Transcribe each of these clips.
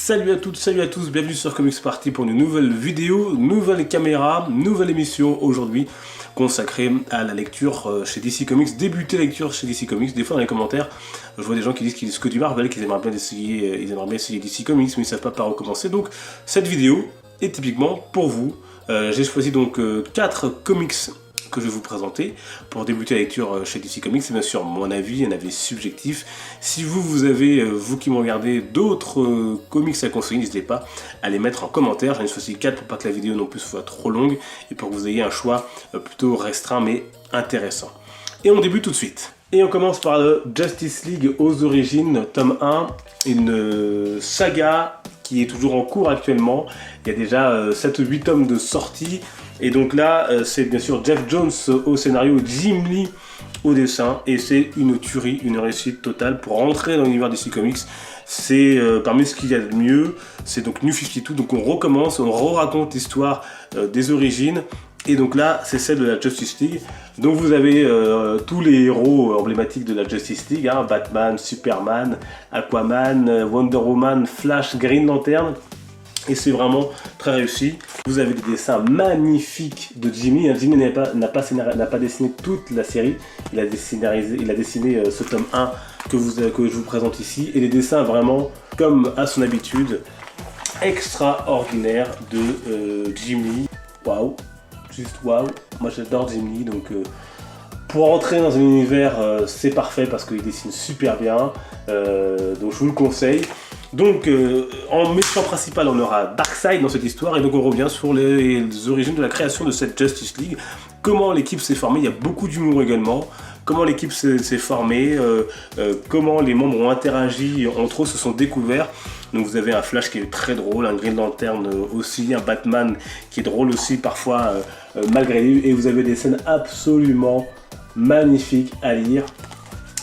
Salut à toutes, salut à tous, bienvenue sur Comics Party pour une nouvelle vidéo, nouvelle caméra, nouvelle émission aujourd'hui consacrée à la lecture chez DC Comics, débuter la lecture chez DC Comics. Des fois dans les commentaires, je vois des gens qui disent qu'ils lisent que du Marvel, qu'ils aimeraient bien essayer, DC Comics, mais ils ne savent pas par où commencer. Donc cette vidéo est typiquement pour vous. J'ai choisi donc 4 comics que je vais vous présenter pour débuter la lecture chez DC Comics. C'est bien sûr mon avis, un avis subjectif. Si vous avez, vous qui me regardez, d'autres comics à conseiller, n'hésitez pas à les mettre en commentaire. J'en ai choisi 4 pour pas que la vidéo non plus soit trop longue et pour que vous ayez un choix plutôt restreint mais intéressant. Et on débute tout de suite. Et on commence par le Justice League aux origines, tome 1, une saga qui est toujours en cours actuellement. Il y a déjà 7 ou 8 tomes de sortie. Et donc là, c'est bien sûr Geoff Johns au scénario, Jim Lee au dessin. Et c'est une tuerie, une réussite totale pour rentrer dans l'univers DC Comics. C'est parmi ce qu'il y a de mieux. C'est donc New 52, donc on recommence, on raconte l'histoire des origines. Et donc là, c'est celle de la Justice League. Donc vous avez tous les héros emblématiques de la Justice League, hein, Batman, Superman, Aquaman, Wonder Woman, Flash, Green Lantern. Et c'est vraiment très réussi. Vous avez des dessins magnifiques de Jimmy. Jimmy n'a pas dessiné toute la série. Il a dessiné ce tome 1 que je vous présente ici. Et les dessins vraiment, comme à son habitude, extraordinaires de Jimmy. Waouh, juste waouh. Moi j'adore Jimmy. Donc pour entrer dans un univers, c'est parfait parce qu'il dessine super bien. Donc je vous le conseille. Donc, en méchant principal, on aura Darkseid dans cette histoire, et donc on revient sur les origines de la création de cette Justice League, comment l'équipe s'est formée, il y a beaucoup d'humour également, comment l'équipe s'est formée, comment les membres ont interagi entre eux, se sont découverts. Donc vous avez un Flash qui est très drôle, un Green Lantern aussi, un Batman qui est drôle aussi parfois malgré lui, et vous avez des scènes absolument magnifiques à lire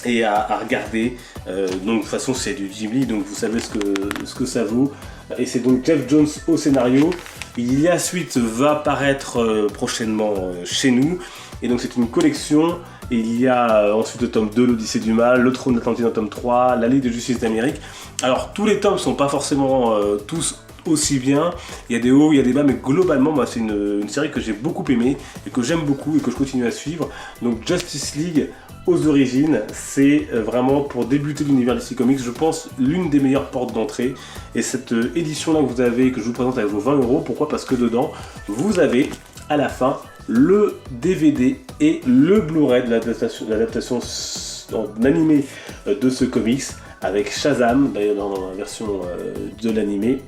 et à regarder. Donc de toute façon c'est du Jim Lee, donc vous savez ce que ça vaut. Et c'est donc Geoff Johns au scénario. La suite va paraître prochainement chez nous. Et donc c'est une collection. Et il y a ensuite le tome 2, l'Odyssée du Mal, le Trône d'Atlantide en tome 3, la Ligue de Justice d'Amérique. Alors tous les tomes ne sont pas forcément tous aussi bien. Il y a des hauts, il y a des bas, mais globalement moi, c'est une série que j'ai beaucoup aimée et que j'aime beaucoup et que je continue à suivre. Donc Justice League aux origines, c'est vraiment pour débuter l'univers DC Comics, je pense, l'une des meilleures portes d'entrée. Et cette édition-là que vous avez, que je vous présente avec vos 20 €, pourquoi? Parce que dedans, vous avez à la fin le DVD et le Blu-ray de l'adaptation en animé de ce comics, avec Shazam, d'ailleurs dans la version de l'animé.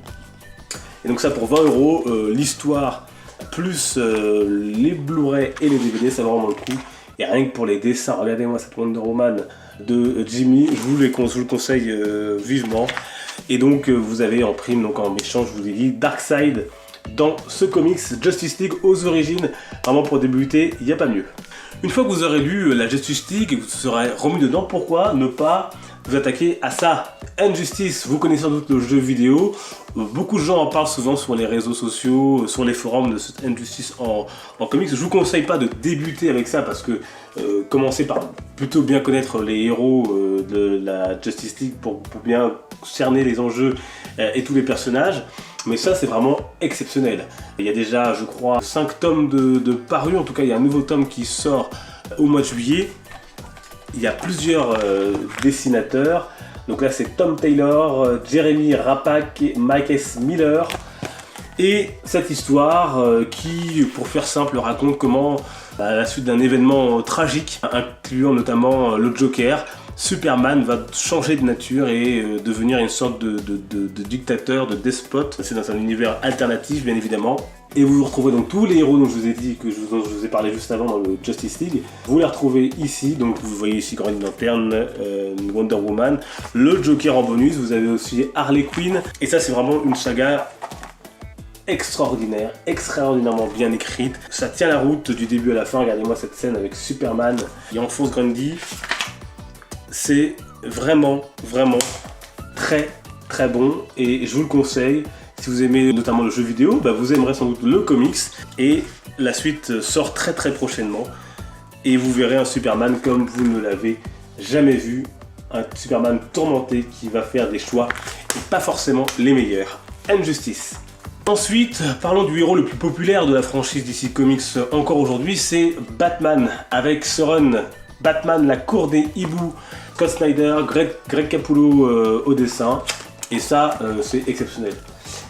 Et donc ça pour 20 €, l'histoire plus les Blu-ray et les DVD, ça vaut vraiment le coup. Et rien que pour les dessins, regardez-moi cette Wonder Woman de Jimmy, je vous le conseille vivement. Et donc vous avez en prime, donc en méchant, je vous ai dit, Darkseid dans ce comics Justice League aux origines. Vraiment pour débuter, il n'y a pas mieux. Une fois que vous aurez lu la Justice League et que vous serez remis dedans, pourquoi ne pas vous attaquer à ça? Injustice, vous connaissez sans doute le jeu vidéo. Beaucoup de gens en parlent souvent sur les réseaux sociaux, sur les forums de cette Injustice en comics. Je vous conseille pas de débuter avec ça parce que commencez par plutôt bien connaître les héros de la Justice League pour bien cerner les enjeux et tous les personnages. Mais ça, c'est vraiment exceptionnel. Il y a déjà, je crois, 5 tomes de parus. En tout cas, il y a un nouveau tome qui sort au mois de juillet. Il y a plusieurs dessinateurs. Donc là, c'est Tom Taylor, Jeremy Rapak et Mike S. Miller. Et cette histoire qui, pour faire simple, raconte comment, à la suite d'un événement tragique, incluant notamment le Joker, Superman va changer de nature et devenir une sorte de dictateur, de despote. C'est dans un univers alternatif, bien évidemment. Et vous retrouvez donc tous les héros dont je vous ai dit, dont je vous ai parlé juste avant dans le Justice League. Vous les retrouvez ici, donc vous voyez ici Green Lantern, Wonder Woman, le Joker en bonus, vous avez aussi Harley Quinn. Et ça, c'est vraiment une saga extraordinaire, extraordinairement bien écrite. Ça tient la route du début à la fin. Regardez-moi cette scène avec Superman qui enfonce Grundy. C'est vraiment, vraiment très, très bon et je vous le conseille. Si vous aimez notamment le jeu vidéo, vous aimerez sans doute le comics. Et la suite sort très, très prochainement. Et vous verrez un Superman comme vous ne l'avez jamais vu un Superman tourmenté qui va faire des choix et pas forcément les meilleurs. Injustice. Ensuite, parlons du héros le plus populaire de la franchise DC Comics encore aujourd'hui, c'est Batman, avec ce run Batman, la cour des hiboux, Scott Snyder, Greg Capullo au dessin, et ça c'est exceptionnel.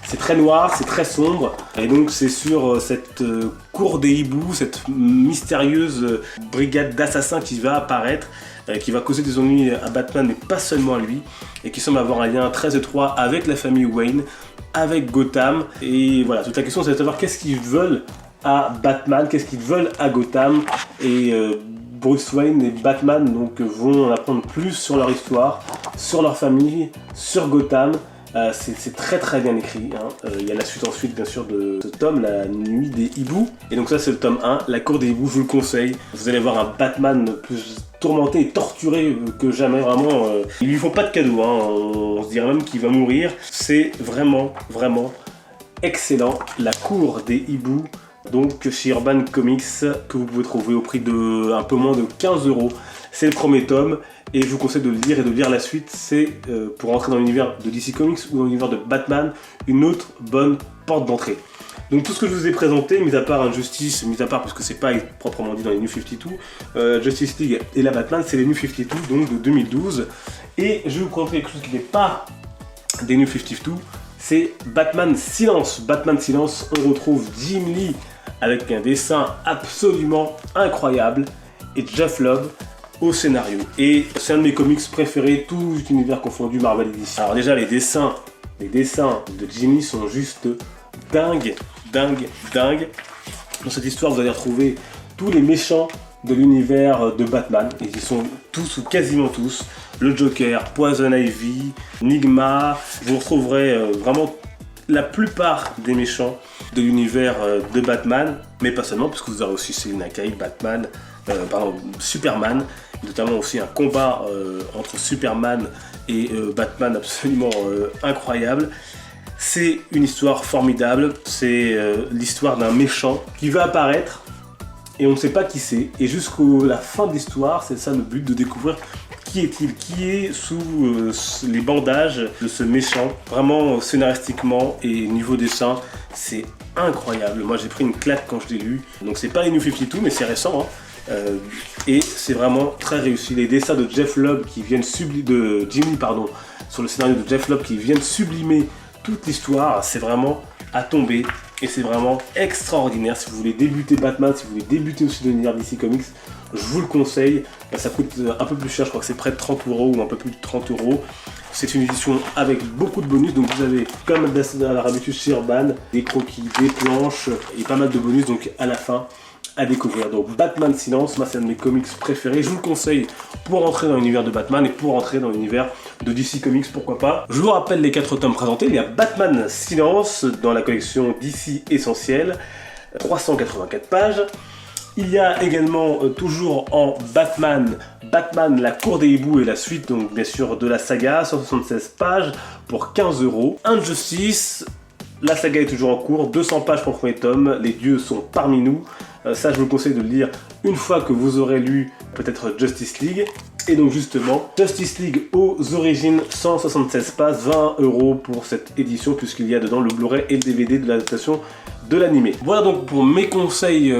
C'est très noir, c'est très sombre, et donc c'est sur cette cour des hiboux, cette mystérieuse brigade d'assassins qui va apparaître, qui va causer des ennuis à Batman, mais pas seulement à lui, et qui semble avoir un lien très étroit avec la famille Wayne, avec Gotham, et voilà, toute la question c'est de savoir qu'est-ce qu'ils veulent à Batman, qu'est-ce qu'ils veulent à Gotham, et Bruce Wayne et Batman donc, vont en apprendre plus sur leur histoire, sur leur famille, sur Gotham. C'est très très bien écrit, hein. Il y a la suite ensuite bien sûr de ce tome, La Nuit des Hiboux, et donc ça c'est le tome 1, La Cour des Hiboux, je vous le conseille. Vous allez voir un Batman plus tourmenté et torturé que jamais, vraiment, ils lui font pas de cadeau, hein. On se dirait même qu'il va mourir. C'est vraiment vraiment excellent, La Cour des Hiboux, donc chez Urban Comics, que vous pouvez trouver au prix de un peu moins de 15 €. C'est le premier tome, et je vous conseille de le lire et de lire la suite. C'est pour entrer dans l'univers de DC Comics ou dans l'univers de Batman, une autre bonne porte d'entrée. Donc tout ce que je vous ai présenté, mis à part Injustice, mis à part parce que c'est pas proprement dit dans les New 52, Justice League et la Batman, c'est les New 52 donc de 2012. Et je vais vous présenter quelque chose qui n'est pas des New 52, c'est Batman Silence. Batman Silence, on retrouve Jim Lee avec un dessin absolument incroyable et Jeff Lobb au scénario. Et c'est un de mes comics préférés, tout univers confondu, Marvel et DC. Alors déjà les dessins de Jimmy sont juste dingues. Dans cette histoire, vous allez retrouver tous les méchants de l'univers de Batman. Et ils sont tous ou quasiment tous. Le Joker, Poison Ivy, Nigma. Vous retrouverez vraiment la plupart des méchants de l'univers de Batman, mais pas seulement, puisque vous aurez aussi Selina Kyle, Superman, notamment aussi un combat entre Superman et Batman absolument incroyable. C'est une histoire formidable, c'est l'histoire d'un méchant qui va apparaître et on ne sait pas qui c'est, et jusqu'à la fin de l'histoire, c'est ça le but, de découvrir qui est-il, qui est sous les bandages de ce méchant. Vraiment scénaristiquement et niveau dessin, c'est incroyable. Moi j'ai pris une claque quand je l'ai lu, donc c'est pas les New 52 mais c'est récent, hein. Et c'est vraiment très réussi. Les dessins de Jeff Lobb qui viennent de Jimmy, sur le scénario de Jeff Lobb qui viennent sublimer toute l'histoire, c'est vraiment à tomber et c'est vraiment extraordinaire. Si vous voulez débuter Batman, si vous voulez débuter aussi dans l'univers DC Comics, je vous le conseille. Ça coûte un peu plus cher, je crois que c'est près de 30 € ou un peu plus de 30 €. C'est une édition avec beaucoup de bonus, donc vous avez comme à la habitude chez Urban, des croquis, des planches et pas mal de bonus, donc à la fin à découvrir. Donc Batman Silence, moi c'est un de mes comics préférés, je vous le conseille pour entrer dans l'univers de Batman et pour entrer dans l'univers de DC Comics, pourquoi pas. Je vous rappelle les 4 tomes présentés. Il y a Batman Silence dans la collection DC Essentiel, 384 pages. Il y a également toujours en Batman, la cour des hiboux et la suite, donc bien sûr de la saga, 176 pages pour 15 €. Injustice, la saga est toujours en cours, 200 pages pour le premier tome, les dieux sont parmi nous. Ça je vous conseille de le lire une fois que vous aurez lu peut-être Justice League. Et donc justement, Justice League aux origines, 176 pages, 20 € pour cette édition, puisqu'il y a dedans le Blu-ray et le DVD de l'adaptation de l'animé. Voilà donc pour mes conseils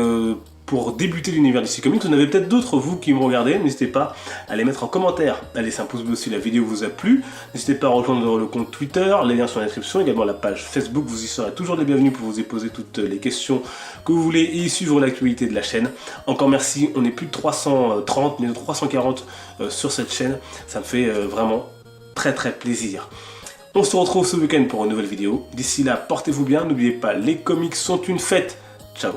pour débuter l'univers DC Comics. Vous en avez peut-être d'autres, vous qui me regardez, n'hésitez pas à les mettre en commentaire, à laisser un pouce bleu si la vidéo vous a plu, n'hésitez pas à rejoindre le compte Twitter, les liens sont dans la description, également la page Facebook, vous y serez toujours les bienvenus pour vous y poser toutes les questions que vous voulez et y suivre l'actualité de la chaîne. Encore merci, on est plus de 330, mais de 340 sur cette chaîne, ça me fait vraiment très plaisir. On se retrouve ce week-end pour une nouvelle vidéo, d'ici là portez-vous bien, n'oubliez pas, les comics sont une fête, ciao.